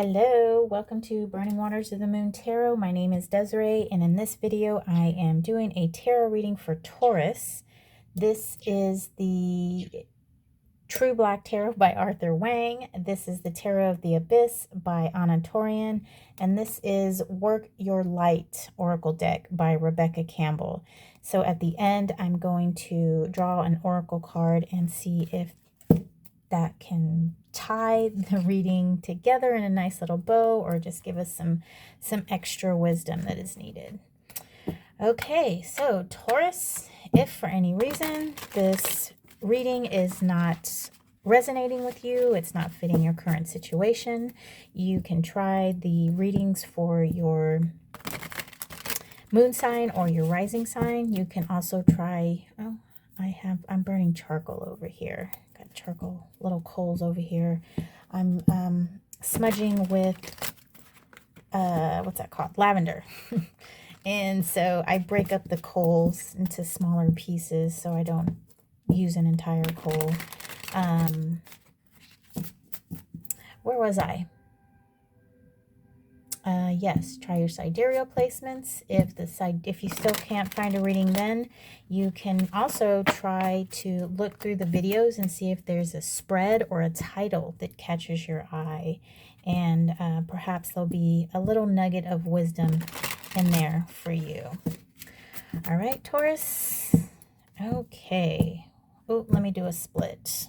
Hello, welcome to Burning Waters of the Moon Tarot. My name is Desiree, and in this video I am doing a tarot reading for Taurus. This is the TrueBlack Tarot by Arthur Wang. This is the Tarot of the Abyss by Tourian, and this is Work Your Light Oracle Deck by Rebecca Campbell. So at the end I'm going to draw an oracle card and see if that can tie the reading together in a nice little bow or just give us some extra wisdom that is needed. Okay, so Taurus, if for any reason this reading is not resonating with you, it's not fitting your current situation, you can try the readings for your moon sign or your rising sign. You can also try, I'm burning charcoal over here. Got charcoal, little coals over here. I'm smudging with, what's that called? Lavender. And so I break up the coals into smaller pieces so I don't use an entire coal. Where was I? Yes, try your sidereal placements. If you still can't find a reading, then you can also try to look through the videos and see if there's a spread or a title that catches your eye, and perhaps there'll be a little nugget of wisdom in there for you. All right, Taurus. Okay. Oh, let me do a split,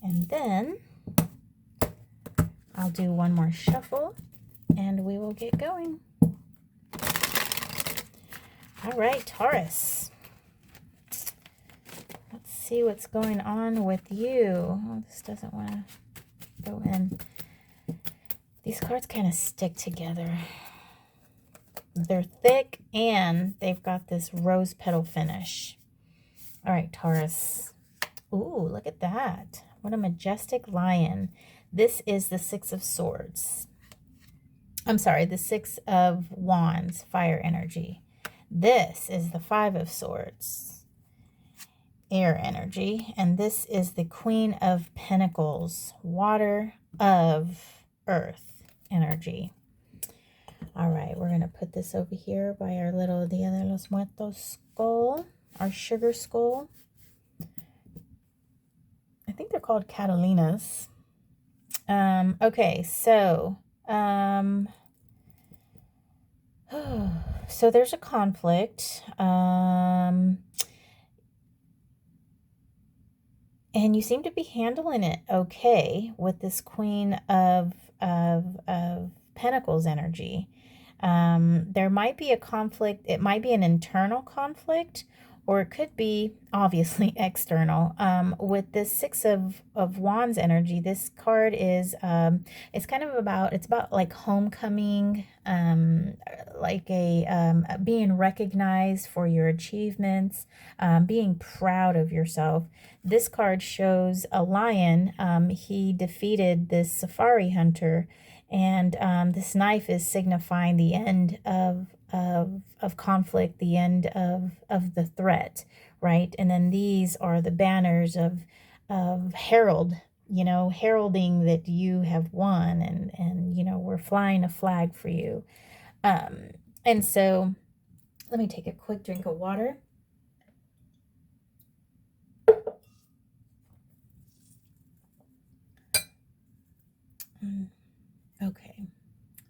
and then I'll do one more shuffle and we will get going. All right, Taurus. Let's see what's going on with you. Oh, this doesn't want to go in. These cards kind of stick together. They're thick and they've got this rose petal finish. All right, Taurus. Ooh, look at that. What a majestic lion. This is the Six of Swords. I'm sorry, the Six of Wands, fire energy. This is the Five of Swords, air energy. And this is the Queen of Pentacles, water of earth energy. All right, we're going to put this over here by our little Dia de los Muertos skull, our sugar skull. I think they're called Catalinas. Okay, so so there's a conflict, and you seem to be handling it okay with this Queen of Pentacles energy. There might be a conflict. It might be an internal conflict, or it could be obviously external. With this Six of Wands energy, this card is it's about like homecoming, like a being recognized for your achievements, being proud of yourself. This card shows a lion. He defeated this safari hunter, and this knife is signifying the end of conflict, the end of the threat, right? And then these are the banners of heralding that you have won, and we're flying a flag for you. And so let me take a quick drink of water. Okay,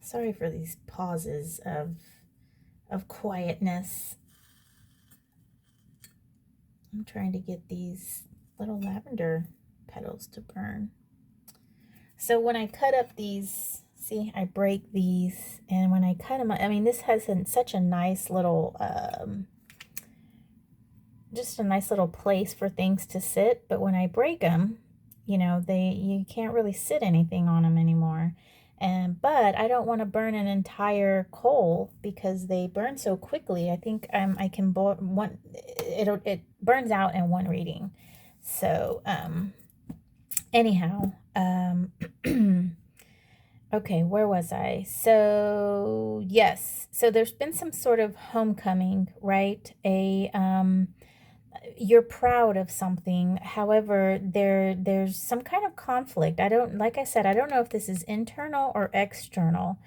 sorry for these pauses of quietness. I'm trying to get these little lavender petals to burn. So when I cut up these, see, I break these, and when I cut them, I mean, this has such a nice little, just a nice little place for things to sit. But when I break them, you can't really sit anything on them anymore. But I don't want to burn an entire coal because they burn so quickly. I think I can it burns out in one reading. So anyhow, okay, where was I? So yes, so there's been some sort of homecoming, right? you're proud of something. However, there's some kind of conflict. Like I said, I don't know if this is internal or external.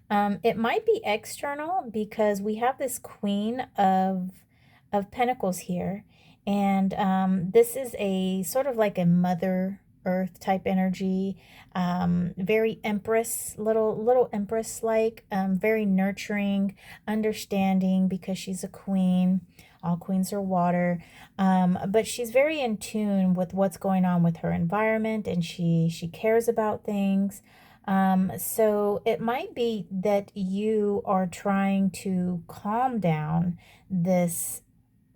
It might be external because we have this Queen of Pentacles here. And this is a sort of like a Mother Earth type energy, very Empress, little Empress like, very nurturing, understanding because she's a queen. All queens are water, but she's very in tune with what's going on with her environment, and she cares about things. So it might be that you are trying to calm down this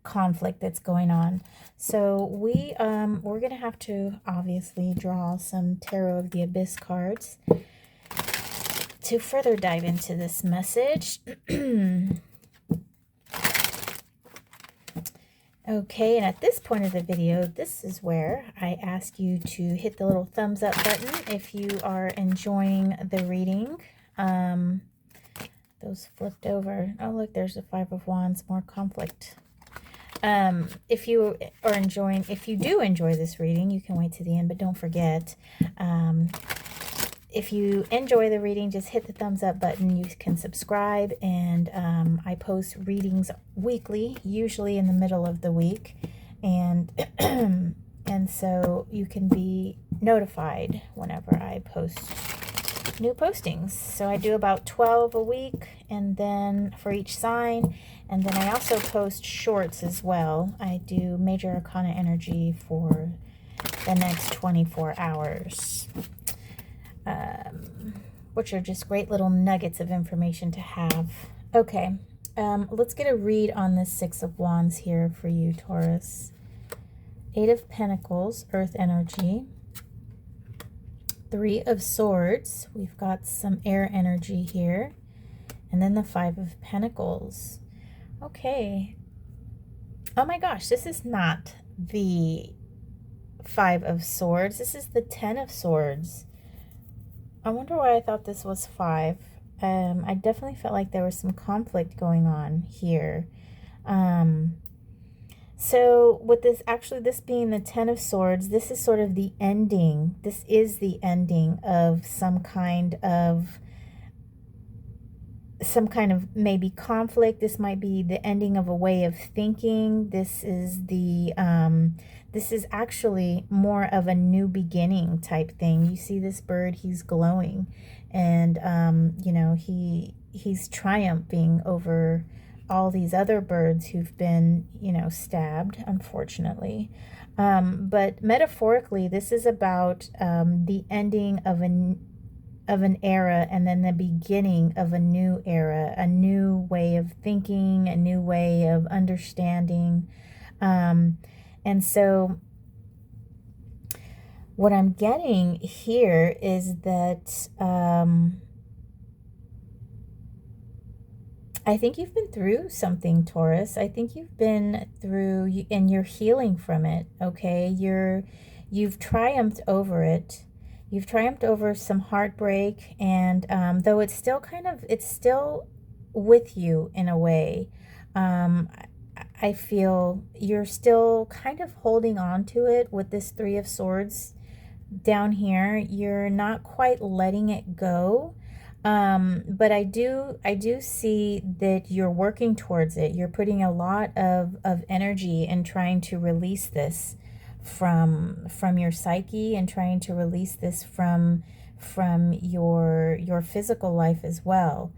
conflict that's going on. So we're gonna have to obviously draw some Tarot of the Abyss cards to further dive into this message. Okay, and at this point of the video, this is where I ask you to hit the little thumbs up button if you are enjoying the reading. Those flipped over. Oh, look, there's the Five of Wands, more conflict. If you do enjoy this reading, you can wait to the end, but don't forget, if you enjoy the reading, just hit the thumbs up button. You can subscribe, and I post readings weekly, usually in the middle of the week, and and so you can be notified whenever I post new postings. So I do about 12 a week, and then for each sign, and then I also post shorts as well. I do Major Arcana energy for the next 24 hours, which are just great little nuggets of information to have. Okay, let's get a read on this Six of Wands here for you, Taurus. Eight of Pentacles, Earth energy. Three of Swords, we've got some air energy here. And then the Five of Pentacles. Okay. Oh my gosh, this is not the Five of Swords. This is the Ten of Swords. I wonder why I thought this was five. I definitely felt like there was some conflict going on here. So with this, actually this being the Ten of Swords, this is sort of the ending. This is the ending of some kind of maybe conflict. This might be the ending of a way of thinking. This is the this is actually more of a new beginning type thing. You see this bird, he's glowing, and you know, he's triumphing over all these other birds who've been, you know, stabbed, unfortunately. But metaphorically, this is about the ending of an era, and then the beginning of a new era, a new way of thinking, a new way of understanding. And so what I'm getting here is that I think you've been through something, Taurus. I think you've been through, and you're healing from it, okay? You've triumphed over it. You've triumphed over some heartbreak, and though it's still with you in a way. I feel you're still kind of holding on to it with this Three of Swords down here. You're not quite letting it go. But I do see that you're working towards it. You're putting a lot of energy in trying to release this from your psyche, and trying to release this from your physical life as well.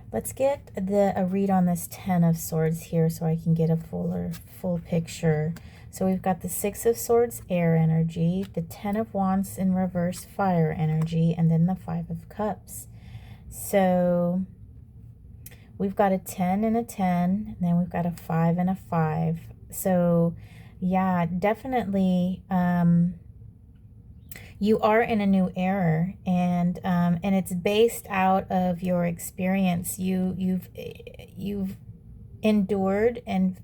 Let's get a read on this Ten of Swords here so I can get a full picture. So we've got the Six of Swords, air energy, the Ten of Wands in reverse, fire energy, and then the Five of Cups. So we've got a 10 and a 10, and then we've got a 5 and a 5. So yeah, definitely you are in a new era, and it's based out of your experience. You've endured and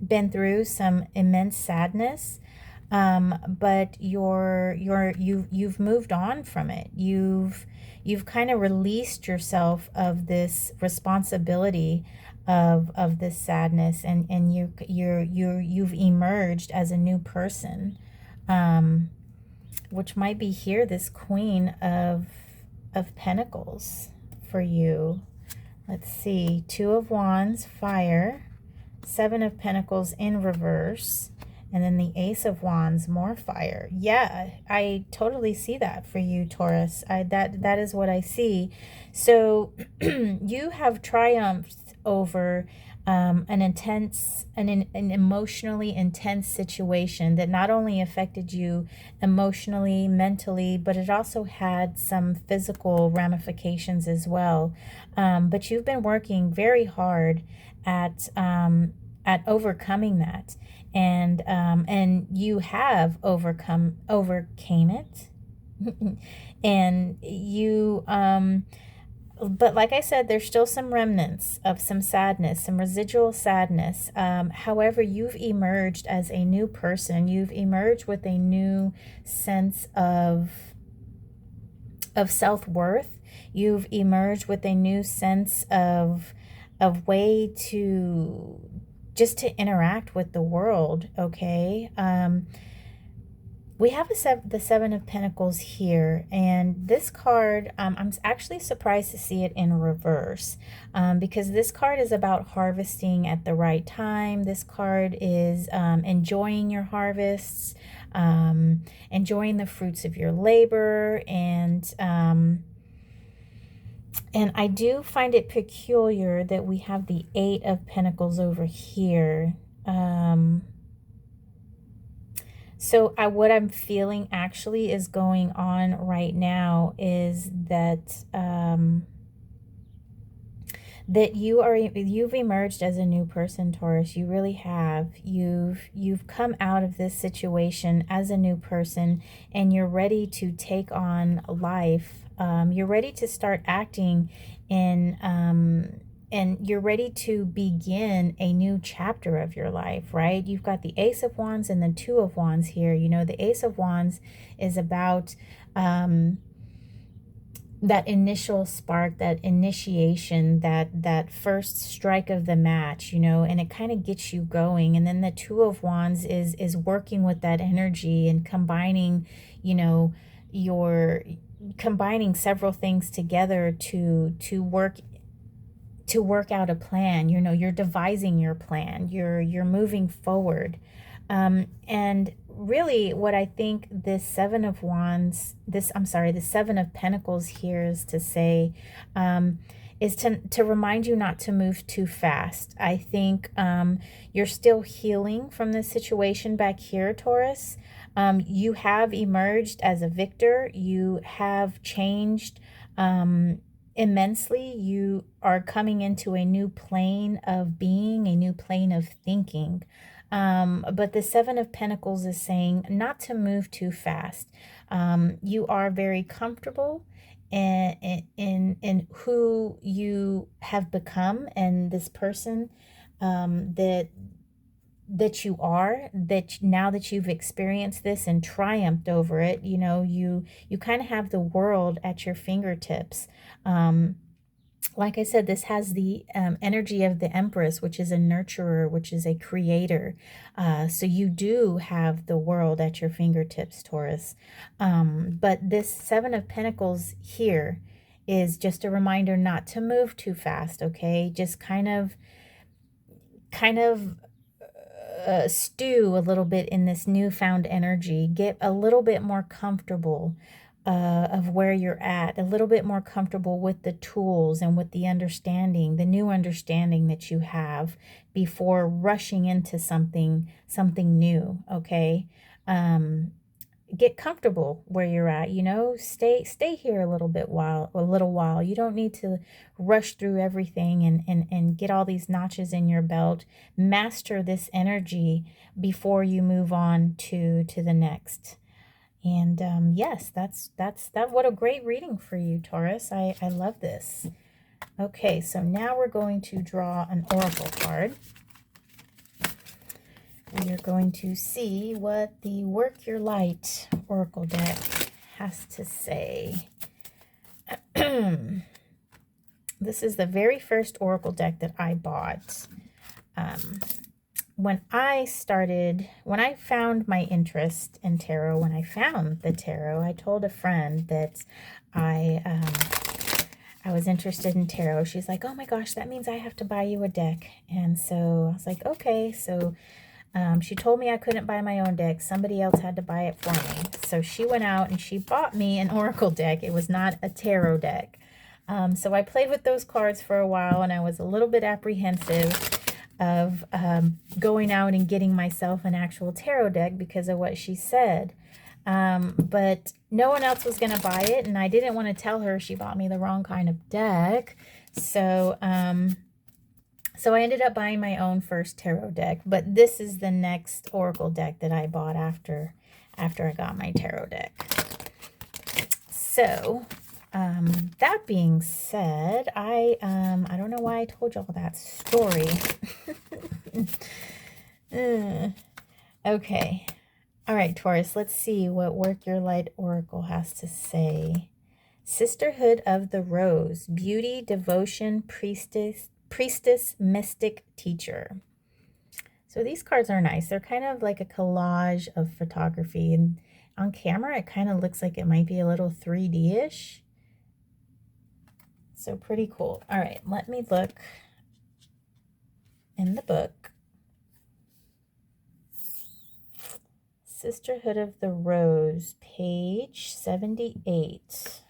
been through some immense sadness, but you've moved on from it. You've kind of released yourself of this responsibility of this sadness, and you've emerged as a new person, which might be here, this Queen of Pentacles for you. Let's see, Two of Wands, fire, Seven of Pentacles in reverse, and then the Ace of Wands, more fire. Yeah, I totally see that for you, Taurus. That is what I see. So you have triumphed over an emotionally intense situation that not only affected you emotionally, mentally, but it also had some physical ramifications as well. But you've been working very hard at overcoming that, and you have overcame it, and you but like I said, there's still some remnants of some sadness, some residual sadness. However, you've emerged as a new person. You've emerged with a new sense of self-worth. You've emerged with a new sense of way to just to interact with the world, okay? We have the Seven of Pentacles here, and this card, I'm actually surprised to see it in reverse, because this card is about harvesting at the right time. This card is enjoying your harvests, enjoying the fruits of your labor, and I do find it peculiar that we have the Eight of Pentacles over here. So what I'm feeling actually is going on right now is that that you've emerged as a new person, Taurus. You really have. You've come out of this situation as a new person, and you're ready to take on life. You're ready to start acting in and you're ready to begin a new chapter of your life, right? You've got the Ace of Wands and the Two of Wands here. You know, the Ace of Wands is about that initial spark, that initiation, that first strike of the match, you know, and it kind of gets you going. And then the Two of Wands is working with that energy and combining, you know, combining several things together to work out a plan. You know, you're devising your plan, you're moving forward. And really what I think this Seven of Wands, the Seven of Pentacles here is to say, is to remind you not to move too fast. I think you're still healing from this situation back here, Taurus. You have emerged as a victor. You have changed immensely. You are coming into a new plane of being, a new plane of thinking. But the Seven of Pentacles is saying not to move too fast. You are very comfortable in who you have become, and this person that you are, that now that you've experienced this and triumphed over it, you know, you kind of have the world at your fingertips. Like I said, this has the energy of the Empress, which is a nurturer, which is a creator. So you do have the world at your fingertips, Taurus. But this Seven of Pentacles here is just a reminder not to move too fast, okay? Just kind of stew a little bit in this newfound energy. Get a little bit more comfortable of where you're at, a little bit more comfortable with the tools and with the understanding, the new understanding that you have before rushing into something new, okay? Get comfortable where you're at, you know, stay here a little while. You don't need to rush through everything and get all these notches in your belt. Master this energy before you move on to the next. And yes, that's what a great reading for you, Taurus. I love this. Okay, so now we're going to draw an oracle card. We are going to see what the Work Your Light oracle deck has to say. This is the very first oracle deck that I bought. When I found my interest in tarot, when I found the tarot, I told a friend that I was interested in tarot. She's like, oh my gosh, that means I have to buy you a deck. And so I was like, okay. So she told me I couldn't buy my own deck. Somebody else had to buy it for me. So she went out and she bought me an oracle deck. It was not a tarot deck. So I played with those cards for a while, and I was a little bit apprehensive of going out and getting myself an actual tarot deck because of what she said. But no one else was going to buy it, and I didn't want to tell her she bought me the wrong kind of deck. So, so I ended up buying my own first tarot deck, but this is the next oracle deck that I bought after I got my tarot deck. So, that being said, I don't know why I told y'all that story. Okay. All right, Taurus, let's see what Work Your Light Oracle has to say. Sisterhood of the Rose, beauty, devotion, priestess, mystic, teacher. So these cards are nice. They're kind of like a collage of photography, and on camera it kind of looks like it might be a little 3D-ish. So pretty cool. All right, let me look in the book. Sisterhood of the Rose, page 78.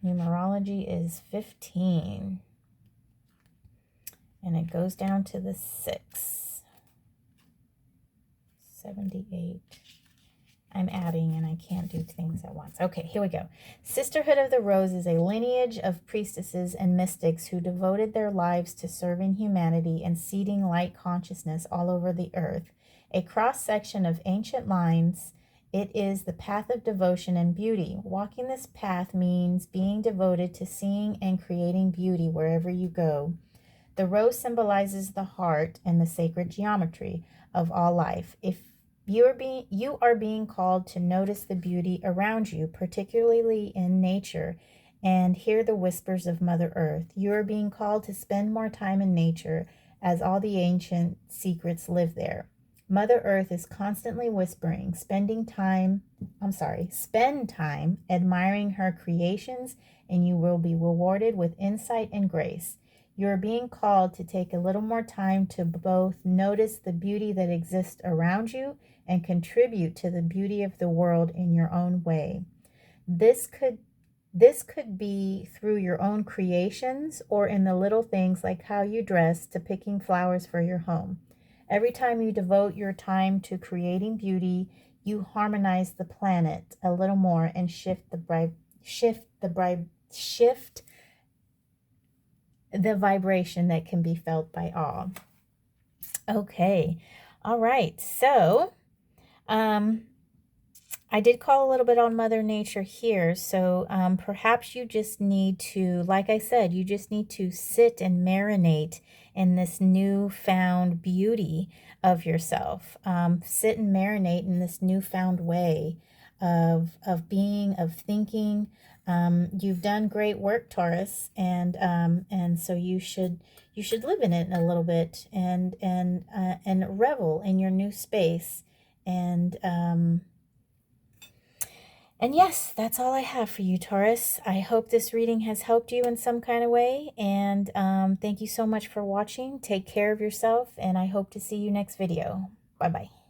Numerology is 15. And it goes down to the 6. 78. I'm adding and I can't do things at once. Okay, here we go. Sisterhood of the Rose is a lineage of priestesses and mystics who devoted their lives to serving humanity and seeding light consciousness all over the earth. A cross-section of ancient lines, it is the path of devotion and beauty. Walking this path means being devoted to seeing and creating beauty wherever you go. The rose symbolizes the heart and the sacred geometry of all life. If you are being called to notice the beauty around you, particularly in nature, and hear the whispers of Mother Earth. You are being called to spend more time in nature, as all the ancient secrets live there. Mother Earth is constantly whispering. Spend time admiring her creations, and you will be rewarded with insight and grace. You are being called to take a little more time to both notice the beauty that exists around you and contribute to the beauty of the world in your own way. This could be through your own creations or in the little things like how you dress to picking flowers for your home. Every time you devote your time to creating beauty, you harmonize the planet a little more and shift the vibration that can be felt by all. Okay. All right. So, I did call a little bit on Mother Nature here. So, perhaps you just need to, like I said, you just need to sit and marinate in this newfound beauty of yourself. Sit and marinate in this newfound way of being, of thinking. You've done great work, Taurus, and so you should live in it a little bit and revel in your new space. And yes, that's all I have for you, Taurus. I hope this reading has helped you in some kind of way, and thank you so much for watching. Take care of yourself, and I hope to see you next video. Bye-bye.